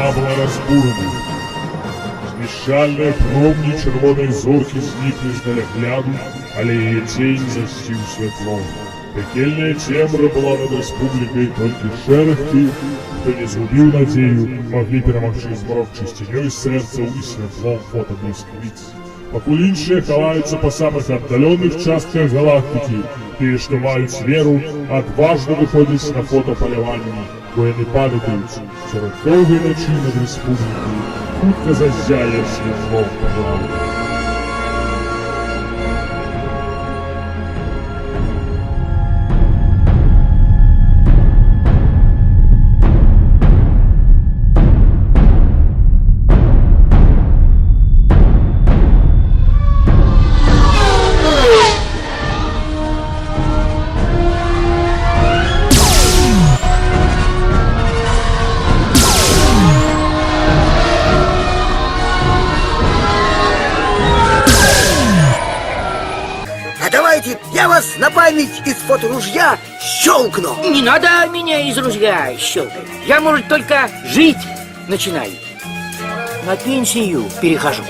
яна была разбурана. Знішчальныя промні чырвонай зоркі зніклі з далягляду, але яе цень засціў святло. Пекельная цемра была над рэспублікай, толькі шэраг тых, хто не згубіў надзею, маглі перамагчы змрок чысцінёй сэрцаў і святлом фотаблісквіц. Пакуль іншыя хаваюцца па самых аддаленых частках галактыкі, тыя, што маюць веру, адважна выходзяць на фотапаляванні, бо яны памятаюць, сярод доўгай начы над рэспублікай хутка заззяе святлом пажару. Я вас на память из фоторужья щелкну. Не надо меня из ружья щелкать. Я, может, только жить начинаю. На пенсию перехожу.